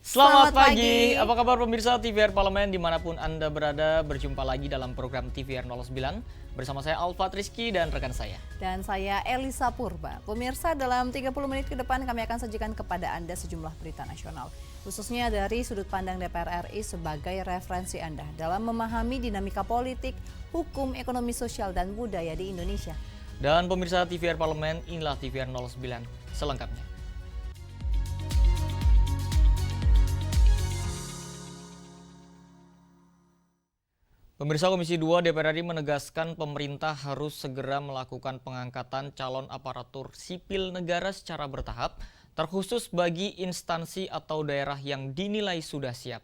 Selamat pagi, apa kabar pemirsa TVR Parlemen dimanapun Anda berada, berjumpa lagi dalam program TVR 09 bersama saya Alfa Rizky dan rekan saya. Dan saya Elisa Purba. Pemirsa, dalam 30 menit ke depan kami akan sajikan kepada Anda sejumlah berita nasional, khususnya dari sudut pandang DPR RI sebagai referensi Anda dalam memahami dinamika politik, hukum, ekonomi, sosial, dan budaya di Indonesia. Dan pemirsa TVR Parlemen, inilah TVR 09 selengkapnya. Pemirsa, Komisi 2 DPR RI menegaskan pemerintah harus segera melakukan pengangkatan calon aparatur sipil negara secara bertahap, terkhusus bagi instansi atau daerah yang dinilai sudah siap.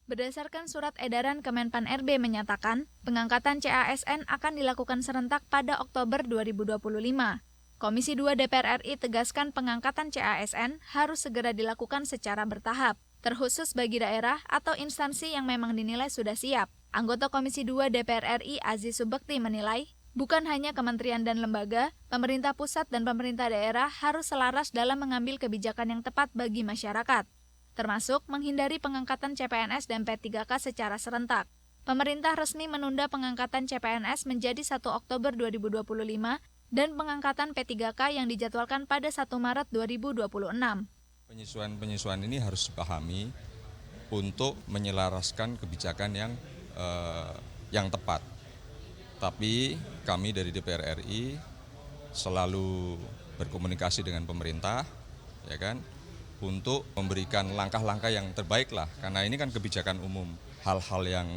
Berdasarkan surat edaran Kemenpan RB menyatakan, pengangkatan CASN akan dilakukan serentak pada Oktober 2025. Komisi 2 DPR RI tegaskan pengangkatan CASN harus segera dilakukan secara bertahap, terkhusus bagi daerah atau instansi yang memang dinilai sudah siap. Anggota Komisi 2 DPR RI Aziz Subekti menilai, bukan hanya kementerian dan lembaga, pemerintah pusat dan pemerintah daerah harus selaras dalam mengambil kebijakan yang tepat bagi masyarakat, termasuk menghindari pengangkatan CPNS dan P3K secara serentak. Pemerintah resmi menunda pengangkatan CPNS menjadi 1 Oktober 2025 dan pengangkatan P3K yang dijadwalkan pada 1 Maret 2026. Penyesuaian ini harus dipahami untuk menyelaraskan kebijakan yang tepat. Tapi kami dari DPR RI selalu berkomunikasi dengan pemerintah, ya kan, untuk memberikan langkah-langkah yang terbaik lah. Karena ini kan kebijakan umum, hal-hal yang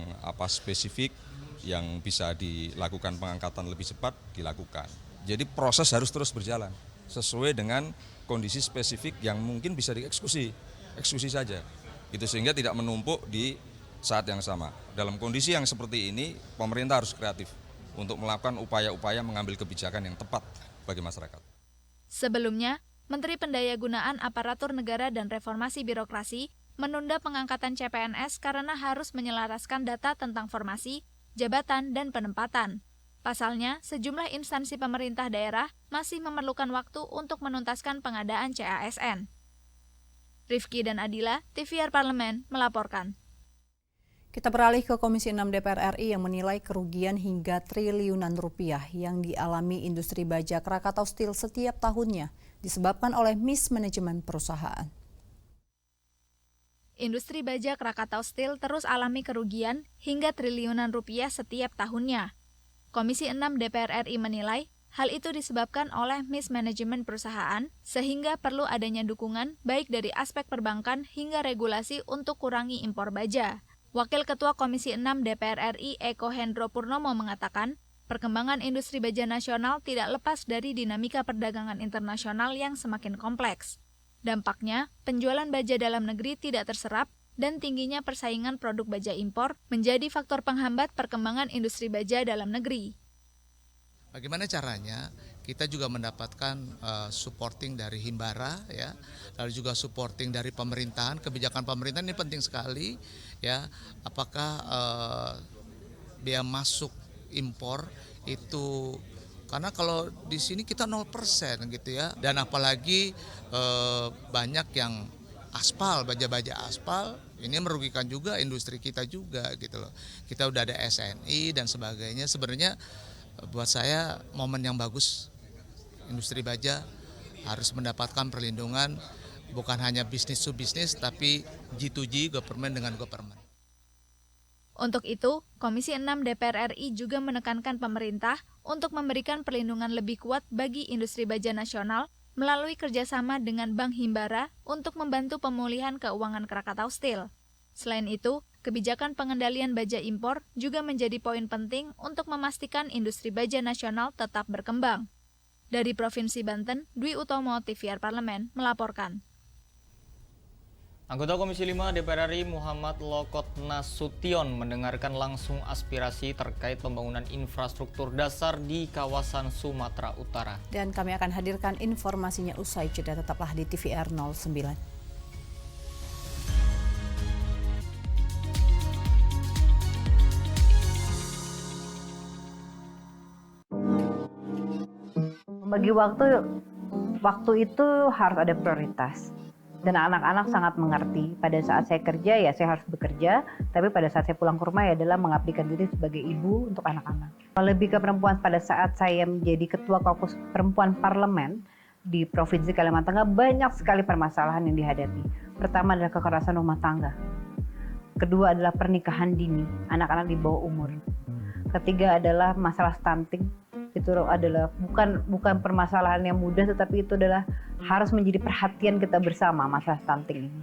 spesifik yang bisa dilakukan pengangkatan lebih cepat dilakukan. Jadi proses harus terus berjalan sesuai dengan kondisi spesifik yang mungkin bisa dieksekusi saja, gitu, sehingga tidak menumpuk di saat yang sama. Dalam kondisi yang seperti ini, pemerintah harus kreatif untuk melakukan upaya-upaya mengambil kebijakan yang tepat bagi masyarakat. Sebelumnya, Menteri Pendayagunaan Aparatur Negara dan Reformasi Birokrasi menunda pengangkatan CPNS karena harus menyelaraskan data tentang formasi, jabatan, dan penempatan. Pasalnya, sejumlah instansi pemerintah daerah masih memerlukan waktu untuk menuntaskan pengadaan CASN. Rifki dan Adila, TVR Parlemen, melaporkan. Kita beralih ke Komisi 6 DPR RI yang menilai kerugian hingga triliunan rupiah yang dialami industri baja Krakatau Steel setiap tahunnya disebabkan oleh mismanajemen perusahaan. Industri baja Krakatau Steel terus alami kerugian hingga triliunan rupiah setiap tahunnya. Komisi 6 DPR RI menilai hal itu disebabkan oleh mismanajemen perusahaan sehingga perlu adanya dukungan baik dari aspek perbankan hingga regulasi untuk kurangi impor baja. Wakil Ketua Komisi 6 DPR RI Eko Hendro Purnomo mengatakan, perkembangan industri baja nasional tidak lepas dari dinamika perdagangan internasional yang semakin kompleks. Dampaknya, penjualan baja dalam negeri tidak terserap dan tingginya persaingan produk baja impor menjadi faktor penghambat perkembangan industri baja dalam negeri. Bagaimana caranya? Kita juga mendapatkan supporting dari Himbara, ya, lalu juga supporting dari pemerintahan. Kebijakan pemerintahan ini penting sekali, ya. Apakah biaya masuk impor itu, karena kalau di sini kita 0% gitu ya, dan apalagi banyak yang aspal, baja-baja aspal, ini merugikan juga industri kita juga gitu loh. Kita udah ada SNI dan sebagainya. Sebenarnya buat saya momen yang bagus, industri baja harus mendapatkan perlindungan, bukan hanya bisnis to bisnis, tapi G2G, government dengan government. Untuk itu, Komisi 6 DPR RI juga menekankan pemerintah untuk memberikan perlindungan lebih kuat bagi industri baja nasional melalui kerjasama dengan Bank Himbara untuk membantu pemulihan keuangan Krakatau Steel. Selain itu, kebijakan pengendalian baja impor juga menjadi poin penting untuk memastikan industri baja nasional tetap berkembang. Dari Provinsi Banten, Dwi Utomo, TVR Parlemen, melaporkan. Anggota Komisi 5 DPR RI Muhammad Lokot Nasution mendengarkan langsung aspirasi terkait pembangunan infrastruktur dasar di kawasan Sumatera Utara. Dan kami akan hadirkan informasinya usai jeda, tetaplah di TVR 09. Bagi waktu itu harus ada prioritas. Dan anak-anak sangat mengerti. Pada saat saya kerja ya saya harus bekerja, tapi pada saat saya pulang ke rumah ya adalah mengabdikan diri sebagai ibu untuk anak-anak. Lebih ke perempuan, pada saat saya menjadi ketua Kaukus Perempuan Parlemen di Provinsi Kalimantan Tengah, banyak sekali permasalahan yang dihadapi. Pertama adalah kekerasan rumah tangga. Kedua adalah pernikahan dini, anak-anak di bawah umur. Ketiga adalah masalah stunting. Itu adalah bukan permasalahan yang mudah, tetapi itu adalah harus menjadi perhatian kita bersama, masalah stunting ini.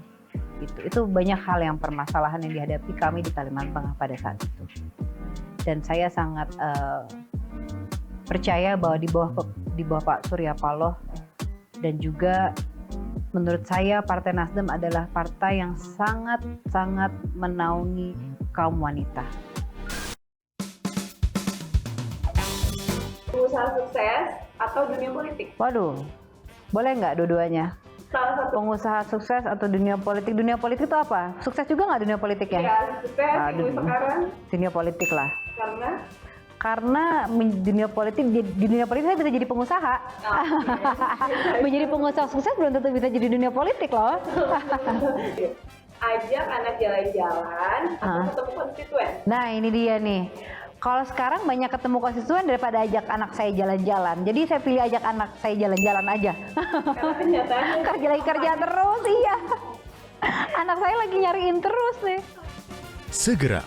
Itu banyak hal yang permasalahan yang dihadapi kami di Kalimantan Tengah pada saat itu. Dan saya sangat percaya bahwa di bawah Pak Surya Paloh dan juga menurut saya Partai Nasdem adalah partai yang sangat menaungi kaum wanita. Pengusaha sukses atau dunia politik? Waduh, boleh nggak dua-duanya? Salah satu. Pengusaha sukses atau dunia politik? Dunia politik itu apa? Sukses juga nggak dunia politik ya? Ya, sukses, sekarang. Dunia politik lah. Karena dunia politik, di dunia politik saya bisa jadi pengusaha. Menjadi pengusaha sukses belum tentu bisa jadi dunia politik loh. ajak anak jalan-jalan atau ketemu konstituen. Nah ini dia nih. Kalau sekarang banyak ketemu konstituen daripada ajak anak saya jalan-jalan. Jadi saya pilih ajak anak saya jalan-jalan aja. Karena kenyataannya kerja terus, iya. Anak saya lagi nyariin terus nih. Segera,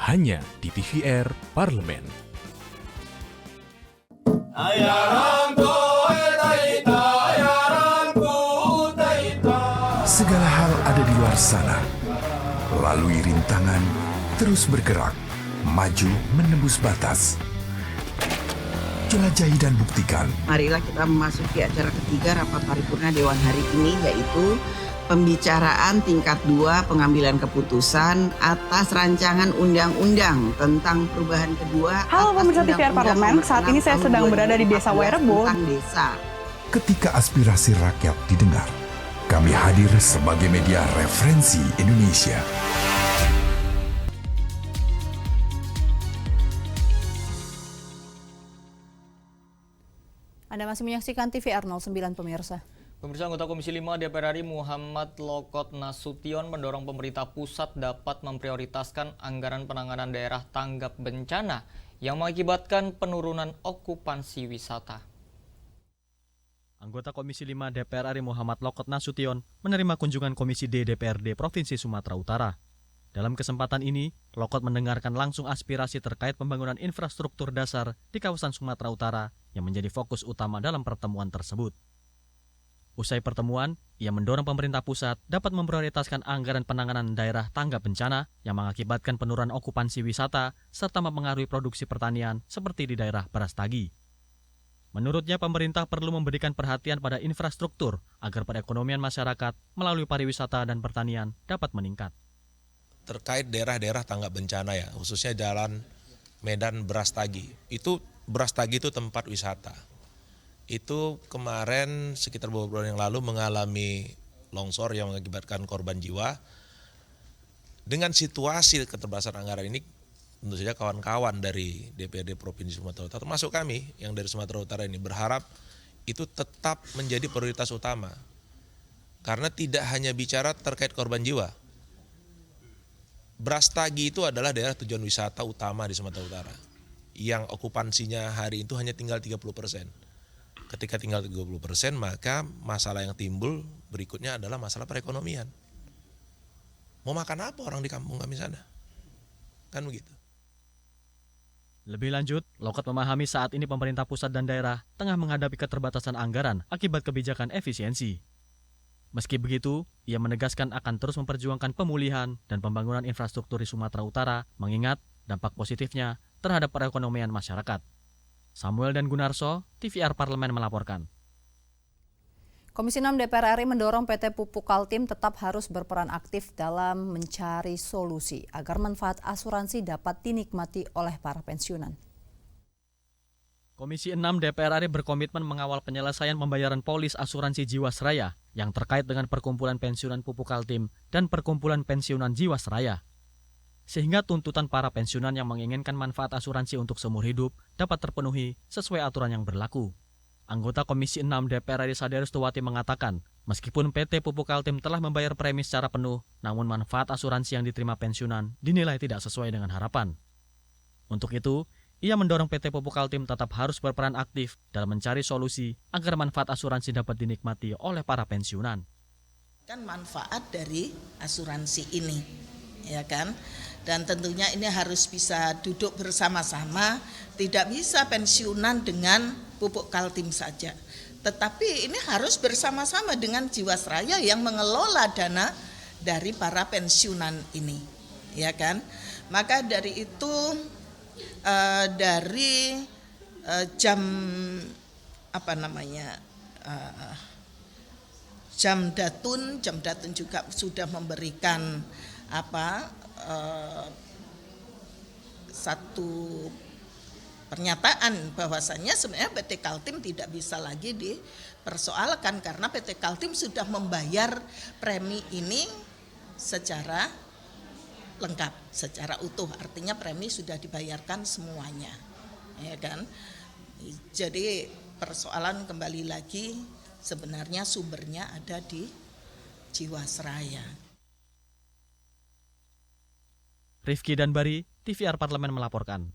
hanya di TVR Parlemen. Segala hal ada di luar sana. Lalui rintangan, terus bergerak. Maju menembus batas. Jelajahi dan buktikan. Marilah kita memasuki acara ketiga rapat paripurna Dewan hari ini, yaitu pembicaraan tingkat 2 pengambilan keputusan atas rancangan undang-undang tentang perubahan kedua. Halo pemirsa TVR Parlemen, saat ini saya sedang berada di Desa Wairebo. Ketika aspirasi rakyat didengar, kami hadir sebagai media referensi Indonesia. Anda masih menyaksikan TVR 09 pemirsa. Pemirsa, anggota Komisi 5 DPR RI Muhammad Lokot Nasution mendorong pemerintah pusat dapat memprioritaskan anggaran penanganan daerah tanggap bencana yang mengakibatkan penurunan okupansi wisata. Anggota Komisi 5 DPR RI Muhammad Lokot Nasution menerima kunjungan Komisi D DPRD Provinsi Sumatera Utara. Dalam kesempatan ini, Lokot mendengarkan langsung aspirasi terkait pembangunan infrastruktur dasar di kawasan Sumatera Utara yang menjadi fokus utama dalam pertemuan tersebut. Usai pertemuan, ia mendorong pemerintah pusat dapat memprioritaskan anggaran penanganan daerah tanggap bencana yang mengakibatkan penurunan okupansi wisata serta mempengaruhi produksi pertanian seperti di daerah Brastagi. Menurutnya, pemerintah perlu memberikan perhatian pada infrastruktur agar perekonomian masyarakat melalui pariwisata dan pertanian dapat meningkat. Terkait daerah-daerah tanggap bencana ya, khususnya jalan Medan Brastagi. Brastagi itu tempat wisata. Itu kemarin sekitar beberapa bulan yang lalu mengalami longsor yang mengakibatkan korban jiwa. Dengan situasi keterbatasan anggaran ini, tentu saja kawan-kawan dari DPRD Provinsi Sumatera Utara, termasuk kami yang dari Sumatera Utara ini berharap itu tetap menjadi prioritas utama. Karena tidak hanya bicara terkait korban jiwa. Brastagi itu adalah daerah tujuan wisata utama di Sumatera Utara yang okupansinya hari itu hanya tinggal 30%. Ketika tinggal 30%, maka masalah yang timbul berikutnya adalah masalah perekonomian. Mau makan apa orang di kampung kami sana? Kan begitu. Lebih lanjut, Lokot memahami saat ini pemerintah pusat dan daerah tengah menghadapi keterbatasan anggaran akibat kebijakan efisiensi. Meski begitu, ia menegaskan akan terus memperjuangkan pemulihan dan pembangunan infrastruktur di Sumatera Utara, mengingat dampak positifnya terhadap perekonomian masyarakat. Samuel dan Gunarso, TVR Parlemen melaporkan. Komisi 6 DPR RI mendorong PT Pupuk Kaltim tetap harus berperan aktif dalam mencari solusi agar manfaat asuransi dapat dinikmati oleh para pensiunan. Komisi 6 DPR RI berkomitmen mengawal penyelesaian pembayaran polis asuransi Jiwasraya yang terkait dengan Perkumpulan Pensiunan Pupuk Kaltim dan Perkumpulan Pensiunan Jiwasraya. Sehingga tuntutan para pensiunan yang menginginkan manfaat asuransi untuk seumur hidup dapat terpenuhi sesuai aturan yang berlaku. Anggota Komisi 6 DPR RI Saderis Tuwati mengatakan, Meskipun PT Pupuk Kaltim telah membayar premi secara penuh, namun manfaat asuransi yang diterima pensiunan dinilai tidak sesuai dengan harapan. Untuk itu, ia mendorong PT Pupuk Kaltim tetap harus berperan aktif dalam mencari solusi agar manfaat asuransi dapat dinikmati oleh para pensiunan. Kan manfaat dari asuransi ini, ya kan? Dan tentunya ini harus bisa duduk bersama-sama, tidak bisa pensiunan dengan Pupuk Kaltim saja. Tetapi ini harus bersama-sama dengan Jiwasraya yang mengelola dana dari para pensiunan ini, ya kan? Maka dari itu dari jam datun juga sudah memberikan satu pernyataan bahwasannya sebenarnya PT Kaltim tidak bisa lagi dipersoalkan karena PT Kaltim sudah membayar premi ini secara lengkap, secara utuh, artinya premi sudah dibayarkan semuanya, ya kan? Jadi persoalan kembali lagi sebenarnya sumbernya ada di Jiwasraya. Rifki dan Bari, TVR Parlemen melaporkan.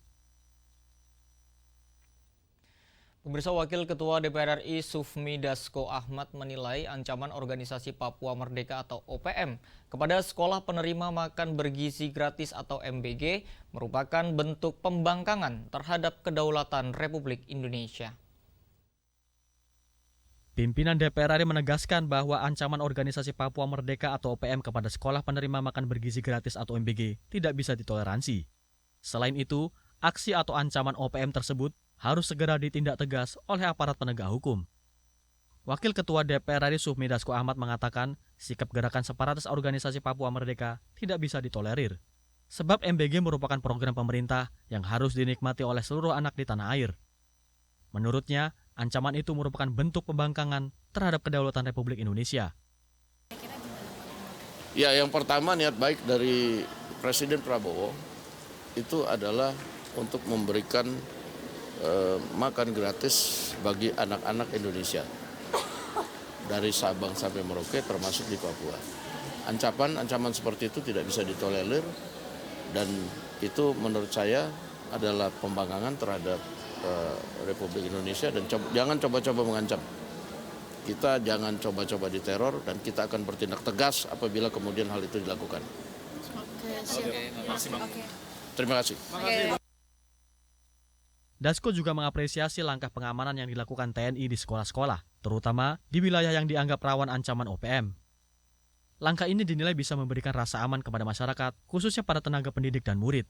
Pemirsa, Wakil Ketua DPR RI Sufmi Dasko Ahmad menilai ancaman Organisasi Papua Merdeka atau OPM kepada sekolah penerima makan bergizi gratis atau MBG merupakan bentuk pembangkangan terhadap kedaulatan Republik Indonesia. Pimpinan DPR RI menegaskan bahwa ancaman Organisasi Papua Merdeka atau OPM kepada sekolah penerima makan bergizi gratis atau MBG tidak bisa ditoleransi. Selain itu, aksi atau ancaman OPM tersebut harus segera ditindak tegas oleh aparat penegak hukum. Wakil Ketua DPR RI Sufmi Dasko Ahmad mengatakan sikap gerakan separatis Organisasi Papua Merdeka tidak bisa ditolerir. Sebab MBG merupakan program pemerintah yang harus dinikmati oleh seluruh anak di tanah air. Menurutnya, ancaman itu merupakan bentuk pembangkangan terhadap kedaulatan Republik Indonesia. Ya, yang pertama niat baik dari Presiden Prabowo itu adalah untuk memberikan makan gratis bagi anak-anak Indonesia dari Sabang sampai Merauke termasuk di Papua. Ancaman seperti itu tidak bisa ditolerir dan itu menurut saya adalah pembangkangan terhadap Republik Indonesia dan jangan coba-coba mengancam. Kita jangan coba-coba diteror dan kita akan bertindak tegas apabila kemudian hal itu dilakukan. Terima kasih. Dasko juga mengapresiasi langkah pengamanan yang dilakukan TNI di sekolah-sekolah, terutama di wilayah yang dianggap rawan ancaman OPM. Langkah ini dinilai bisa memberikan rasa aman kepada masyarakat, khususnya para tenaga pendidik dan murid.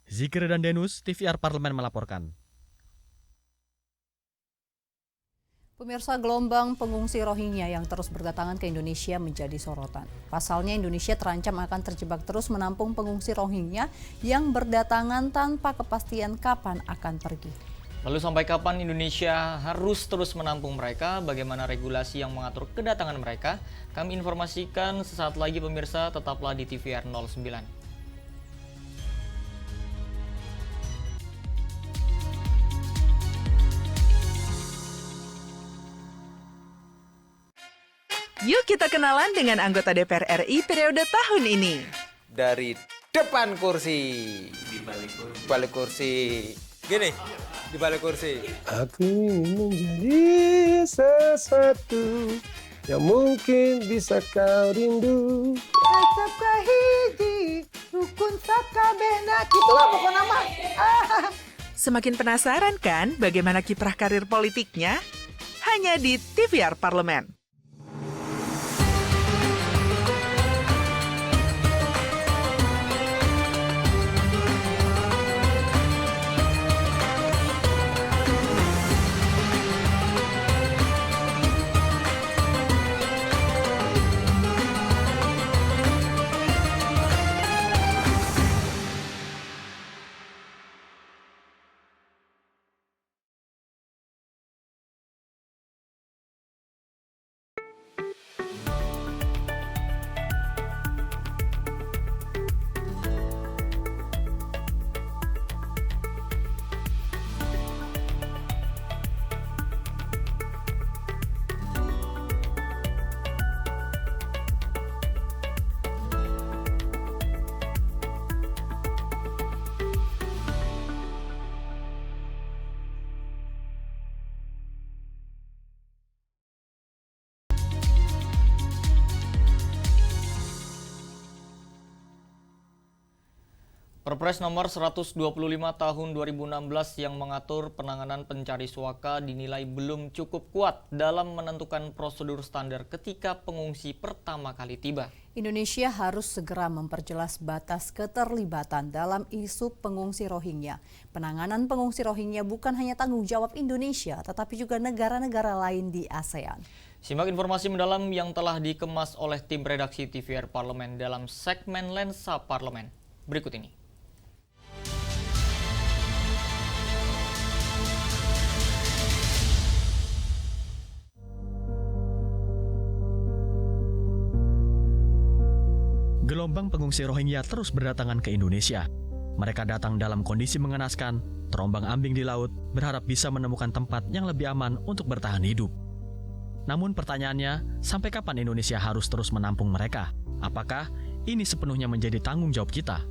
Zikir dan Denus, TVR Parlemen melaporkan. Pemirsa, gelombang pengungsi Rohingya yang terus berdatangan ke Indonesia menjadi sorotan. Pasalnya Indonesia terancam akan terjebak terus menampung pengungsi Rohingya yang berdatangan tanpa kepastian kapan akan pergi. Lalu sampai kapan Indonesia harus terus menampung mereka? Bagaimana regulasi yang mengatur kedatangan mereka? Kami informasikan sesaat lagi pemirsa, tetaplah di TVR 09. Yuk kita kenalan dengan anggota DPR RI periode tahun ini. Dari depan kursi. Di balik kursi. Gini, di balik kursi. Aku ingin menjadi sesuatu yang mungkin bisa kau rindu. Acap kahiji, rukun sakabehna. Itulah pokok nama. Semakin penasaran kan bagaimana kiprah karir politiknya? Hanya di TVR Parlemen. Perpres nomor 125 tahun 2016 yang mengatur penanganan pencari suaka dinilai belum cukup kuat dalam menentukan prosedur standar ketika pengungsi pertama kali tiba. Indonesia harus segera memperjelas batas keterlibatan dalam isu pengungsi Rohingya. Penanganan pengungsi Rohingya bukan hanya tanggung jawab Indonesia, tetapi juga negara-negara lain di ASEAN. Simak informasi mendalam yang telah dikemas oleh tim redaksi TVR Parlemen dalam segmen Lensa Parlemen. Berikut ini. Gelombang pengungsi Rohingya terus berdatangan ke Indonesia. Mereka datang dalam kondisi mengenaskan, terombang-ambing di laut, berharap bisa menemukan tempat yang lebih aman untuk bertahan hidup. Namun pertanyaannya, sampai kapan Indonesia harus terus menampung mereka? Apakah ini sepenuhnya menjadi tanggung jawab kita?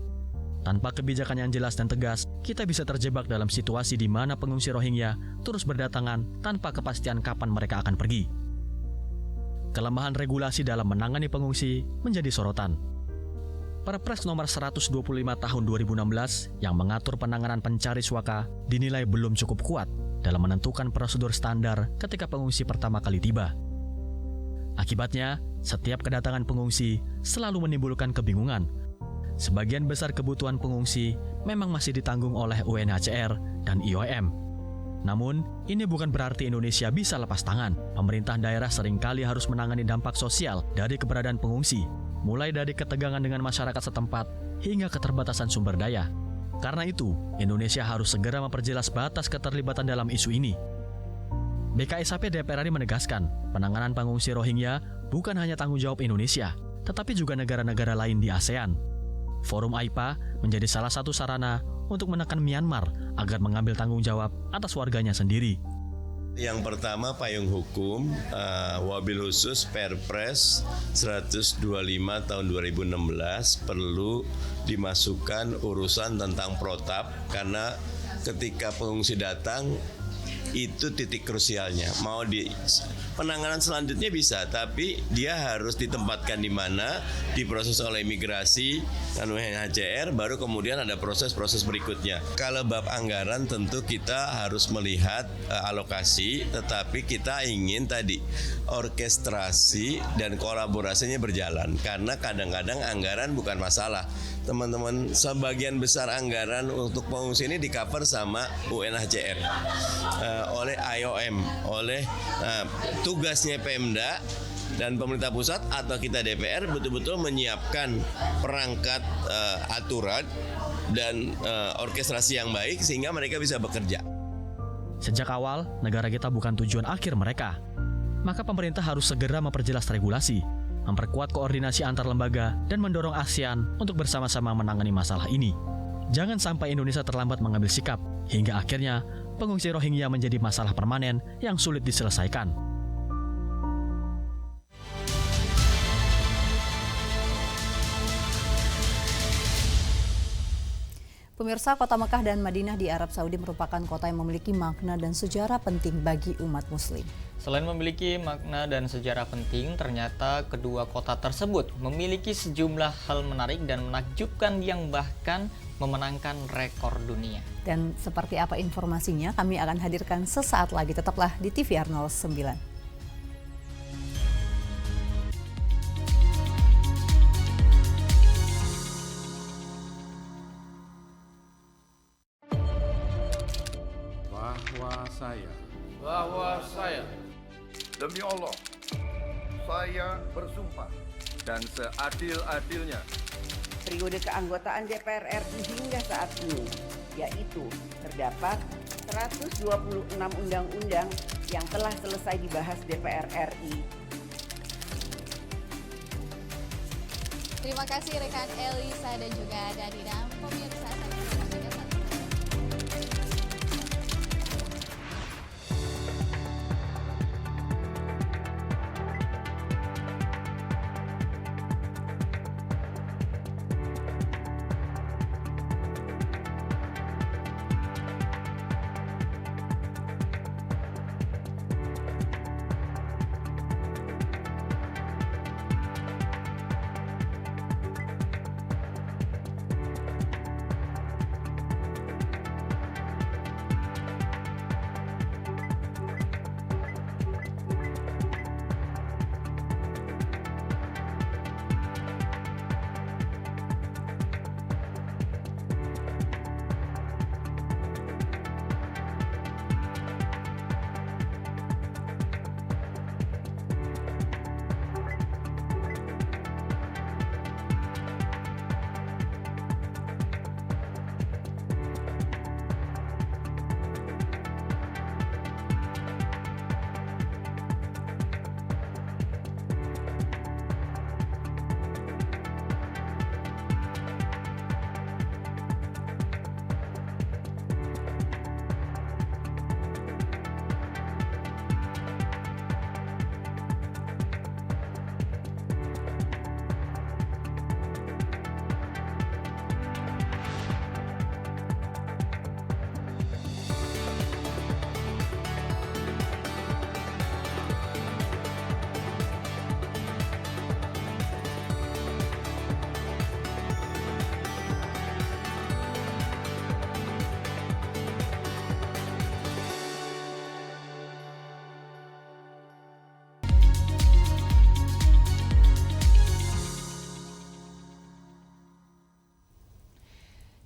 Tanpa kebijakan yang jelas dan tegas, kita bisa terjebak dalam situasi di mana pengungsi Rohingya terus berdatangan tanpa kepastian kapan mereka akan pergi. Kelemahan regulasi dalam menangani pengungsi menjadi sorotan. Perpres nomor 125 tahun 2016 yang mengatur penanganan pencari suaka dinilai belum cukup kuat dalam menentukan prosedur standar ketika pengungsi pertama kali tiba. Akibatnya, setiap kedatangan pengungsi selalu menimbulkan kebingungan. Sebagian besar kebutuhan pengungsi memang masih ditanggung oleh UNHCR dan IOM. Namun, ini bukan berarti Indonesia bisa lepas tangan. Pemerintah daerah seringkali harus menangani dampak sosial dari keberadaan pengungsi, mulai dari ketegangan dengan masyarakat setempat hingga keterbatasan sumber daya. Karena itu, Indonesia harus segera memperjelas batas keterlibatan dalam isu ini. BKSAP DPR RI menegaskan, penanganan pengungsi Rohingya bukan hanya tanggung jawab Indonesia, tetapi juga negara-negara lain di ASEAN. Forum AIPA menjadi salah satu sarana untuk menekan Myanmar agar mengambil tanggung jawab atas warganya sendiri. Yang pertama payung hukum, wabil khusus Perpres 125 tahun 2016 perlu dimasukkan urusan tentang protap karena ketika pengungsi datang itu titik krusialnya. Mau di penanganan selanjutnya bisa, tapi dia harus ditempatkan di mana, diproses oleh imigrasi dan UNHCR, baru kemudian ada proses-proses berikutnya. Kalau bab anggaran tentu kita harus melihat alokasi, tetapi kita ingin tadi orkestrasi dan kolaborasinya berjalan, karena kadang-kadang anggaran bukan masalah. Teman-teman, sebagian besar anggaran untuk pengungsi ini di-cover sama UNHCR, oleh IOM, oleh tugasnya Pemda dan pemerintah pusat atau kita DPR betul-betul menyiapkan perangkat aturan dan orkestrasi yang baik sehingga mereka bisa bekerja. Sejak awal, negara kita bukan tujuan akhir mereka. Maka pemerintah harus segera memperjelas regulasi, memperkuat koordinasi antar lembaga, dan mendorong ASEAN untuk bersama-sama menangani masalah ini. Jangan sampai Indonesia terlambat mengambil sikap, hingga akhirnya pengungsi Rohingya menjadi masalah permanen yang sulit diselesaikan. Pemirsa, kota Mekah dan Madinah di Arab Saudi merupakan kota yang memiliki makna dan sejarah penting bagi umat muslim. Selain memiliki makna dan sejarah penting, ternyata kedua kota tersebut memiliki sejumlah hal menarik dan menakjubkan yang bahkan memenangkan rekor dunia. Dan seperti apa informasinya, kami akan hadirkan sesaat lagi. Tetaplah di TVR 09. Bahwa saya demi Allah, saya bersumpah dan seadil-adilnya periode keanggotaan DPR RI hingga saat ini, yaitu terdapat 126 undang-undang yang telah selesai dibahas DPR RI. Terima kasih rekan Elisa dan juga Danina. Pemirsa,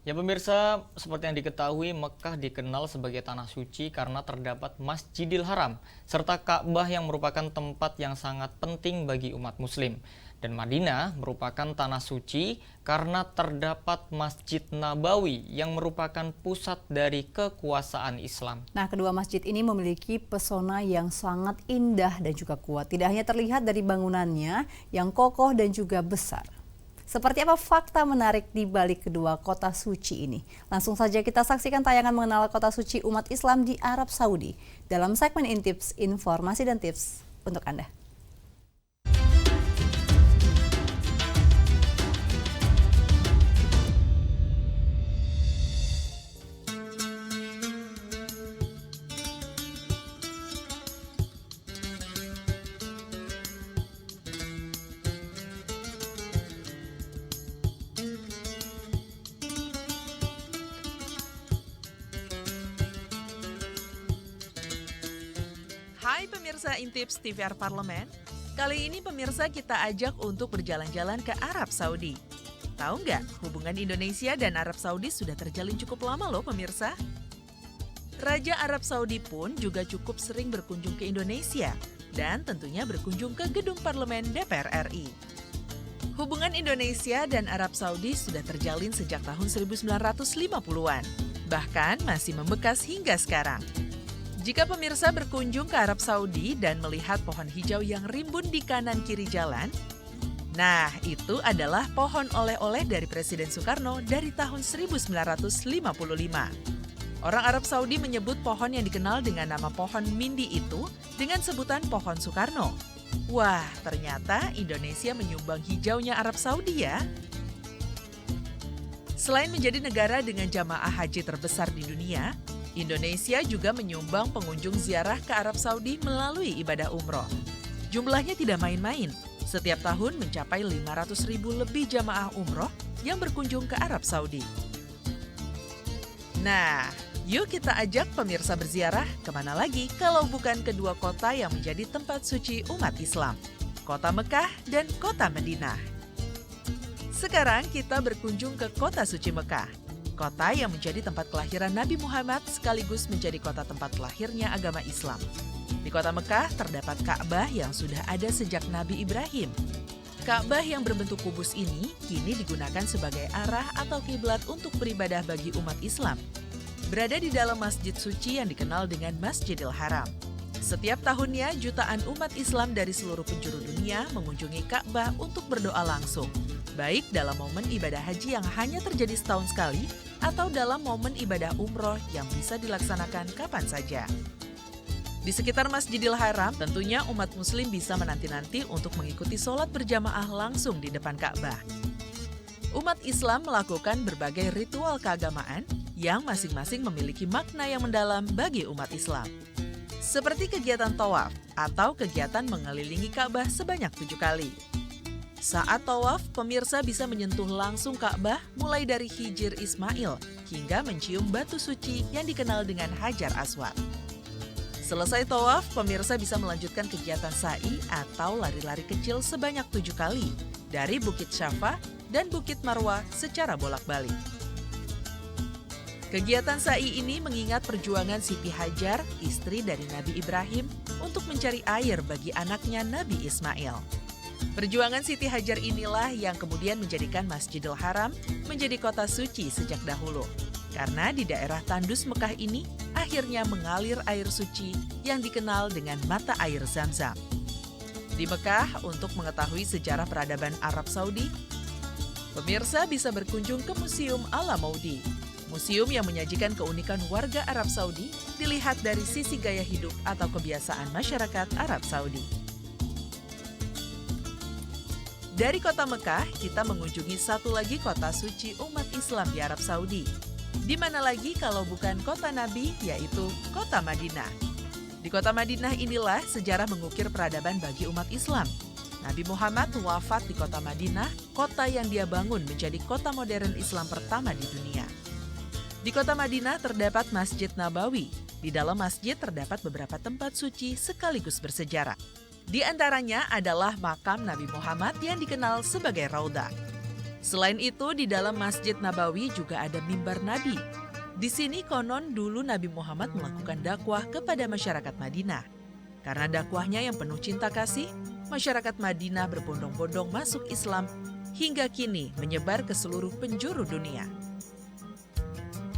Ya pemirsa, seperti yang diketahui Mekah dikenal sebagai tanah suci karena terdapat Masjidil Haram serta Ka'bah yang merupakan tempat yang sangat penting bagi umat muslim. Dan Madinah merupakan tanah suci karena terdapat Masjid Nabawi yang merupakan pusat dari kekuasaan Islam. Nah, kedua masjid ini memiliki pesona yang sangat indah dan juga kuat. Tidak hanya terlihat dari bangunannya yang kokoh dan juga besar. Seperti apa fakta menarik di balik kedua kota suci ini? Langsung saja kita saksikan tayangan mengenal kota suci umat Islam di Arab Saudi dalam segmen Intips, informasi dan tips untuk Anda. Hai pemirsa Intips TVR Parlemen, kali ini pemirsa kita ajak untuk berjalan-jalan ke Arab Saudi. Tahu nggak, hubungan Indonesia dan Arab Saudi sudah terjalin cukup lama loh pemirsa. Raja Arab Saudi pun juga cukup sering berkunjung ke Indonesia dan tentunya berkunjung ke gedung parlemen DPR RI. Hubungan Indonesia dan Arab Saudi sudah terjalin sejak tahun 1950-an, bahkan masih membekas hingga sekarang. Jika pemirsa berkunjung ke Arab Saudi dan melihat pohon hijau yang rimbun di kanan kiri jalan, nah itu adalah pohon oleh-oleh dari Presiden Soekarno dari tahun 1955. Orang Arab Saudi menyebut pohon yang dikenal dengan nama pohon Mindi itu dengan sebutan pohon Soekarno. Wah, ternyata Indonesia menyumbang hijaunya Arab Saudi ya. Selain menjadi negara dengan jamaah haji terbesar di dunia, Indonesia juga menyumbang pengunjung ziarah ke Arab Saudi melalui ibadah umroh. Jumlahnya tidak main-main, setiap tahun mencapai 500.000 lebih jamaah umroh yang berkunjung ke Arab Saudi. Nah, yuk kita ajak pemirsa berziarah kemana lagi kalau bukan kedua kota yang menjadi tempat suci umat Islam, Kota Mekah dan Kota Madinah. Sekarang kita berkunjung ke Kota Suci Mekah, kota yang menjadi tempat kelahiran Nabi Muhammad sekaligus menjadi kota tempat lahirnya agama Islam. Di Kota Mekah terdapat Ka'bah yang sudah ada sejak Nabi Ibrahim. Ka'bah yang berbentuk kubus ini kini digunakan sebagai arah atau kiblat untuk beribadah bagi umat Islam. Berada di dalam masjid suci yang dikenal dengan Masjidil Haram. Setiap tahunnya jutaan umat Islam dari seluruh penjuru dunia mengunjungi Ka'bah untuk berdoa langsung, baik dalam momen ibadah haji yang hanya terjadi setahun sekali atau dalam momen ibadah umroh yang bisa dilaksanakan kapan saja. Di sekitar Masjidil Haram, tentunya umat muslim bisa menanti-nanti untuk mengikuti sholat berjamaah langsung di depan Ka'bah. Umat Islam melakukan berbagai ritual keagamaan yang masing-masing memiliki makna yang mendalam bagi umat Islam. Seperti kegiatan tawaf atau kegiatan mengelilingi Ka'bah sebanyak 7 kali. Saat tawaf, pemirsa bisa menyentuh langsung Ka'bah mulai dari Hijir Ismail hingga mencium batu suci yang dikenal dengan Hajar Aswad. Selesai tawaf, pemirsa bisa melanjutkan kegiatan sa'i atau lari-lari kecil sebanyak 7 kali dari Bukit Syafa dan Bukit Marwah secara bolak-balik. Kegiatan sa'i ini mengingat perjuangan Siti Hajar, istri dari Nabi Ibrahim, untuk mencari air bagi anaknya Nabi Ismail. Perjuangan Siti Hajar inilah yang kemudian menjadikan Masjidil Haram menjadi kota suci sejak dahulu. Karena di daerah tandus Mekah ini akhirnya mengalir air suci yang dikenal dengan mata air Zam-Zam. Di Mekah, untuk mengetahui sejarah peradaban Arab Saudi, pemirsa bisa berkunjung ke Museum Al-Amaudi. Museum yang menyajikan keunikan warga Arab Saudi dilihat dari sisi gaya hidup atau kebiasaan masyarakat Arab Saudi. Dari Kota Mekah, kita mengunjungi satu lagi kota suci umat Islam di Arab Saudi. Di mana lagi kalau bukan kota Nabi, yaitu Kota Madinah. Di Kota Madinah inilah sejarah mengukir peradaban bagi umat Islam. Nabi Muhammad wafat di Kota Madinah, kota yang dia bangun menjadi kota modern Islam pertama di dunia. Di Kota Madinah terdapat Masjid Nabawi. Di dalam masjid terdapat beberapa tempat suci sekaligus bersejarah. Di antaranya adalah makam Nabi Muhammad yang dikenal sebagai Raudah. Selain itu, di dalam Masjid Nabawi juga ada mimbar Nabi. Di sini konon dulu Nabi Muhammad melakukan dakwah kepada masyarakat Madinah. Karena dakwahnya yang penuh cinta kasih, masyarakat Madinah berbondong-bondong masuk Islam hingga kini menyebar ke seluruh penjuru dunia.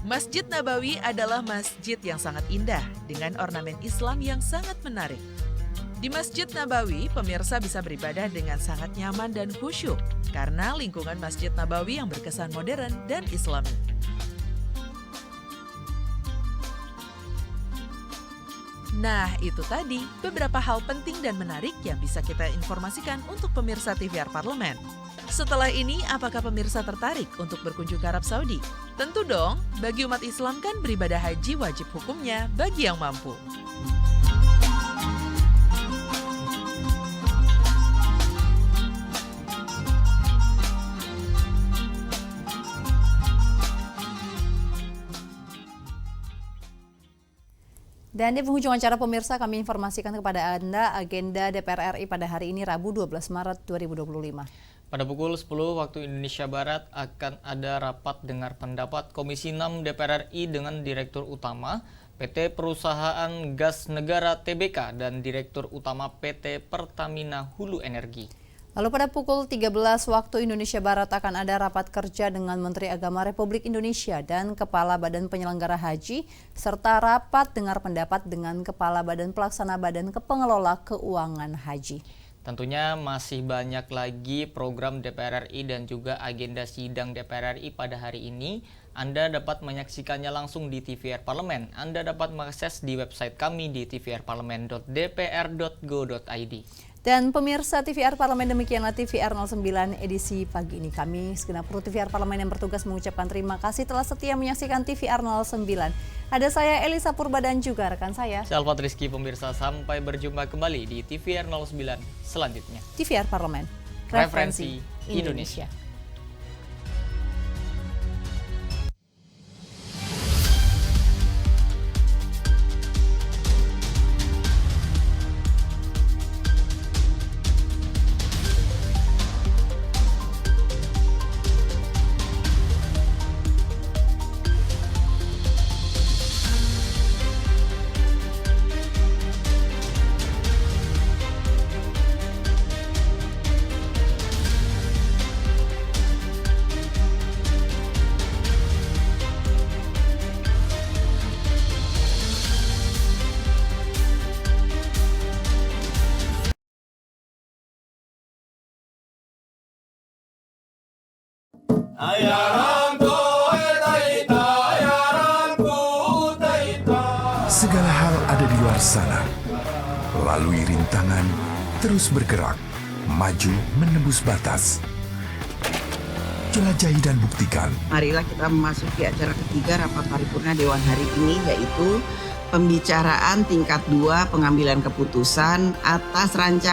Masjid Nabawi adalah masjid yang sangat indah dengan ornamen Islam yang sangat menarik. Di Masjid Nabawi, pemirsa bisa beribadah dengan sangat nyaman dan khusyuk karena lingkungan Masjid Nabawi yang berkesan modern dan Islami. Nah, itu tadi beberapa hal penting dan menarik yang bisa kita informasikan untuk pemirsa TVR Parlemen. Setelah ini, apakah pemirsa tertarik untuk berkunjung ke Arab Saudi? Tentu dong, bagi umat Islam kan beribadah haji wajib hukumnya bagi yang mampu. Dan di penghujung acara pemirsa, kami informasikan kepada Anda agenda DPR RI pada hari ini Rabu 12 Maret 2025. Pada pukul 10 waktu Indonesia Barat akan ada rapat dengar pendapat Komisi 6 DPR RI dengan Direktur Utama PT Perusahaan Gas Negara TBK dan Direktur Utama PT Pertamina Hulu Energi. Lalu pada pukul 13 waktu Indonesia Barat akan ada rapat kerja dengan Menteri Agama Republik Indonesia dan Kepala Badan Penyelenggara Haji, serta rapat dengar pendapat dengan Kepala Badan Pelaksana Badan Pengelola Keuangan Haji. Tentunya masih banyak lagi program DPR RI dan juga agenda sidang DPR RI pada hari ini. Anda dapat menyaksikannya langsung di TVR Parlemen. Anda dapat mengakses di website kami di tvrparlemen.dpr.go.id. Dan pemirsa TVR Parlemen, demikianlah TVR 09 edisi pagi ini. Kami segenap kru TVR Parlemen yang bertugas mengucapkan terima kasih telah setia menyaksikan TVR 09. Ada saya Elisa Purba dan juga rekan saya Alfat Rizky. Pemirsa, sampai berjumpa kembali di TVR 09 selanjutnya. TVR Parlemen, referensi Indonesia. Segala hal ada di luar sana. Lalui rintangan, terus bergerak, maju menembus batas. Jelajahi dan buktikan. Marilah kita memasuki acara ketiga rapat paripurna Dewan hari ini, yaitu pembicaraan tingkat 2 pengambilan keputusan atas rancangan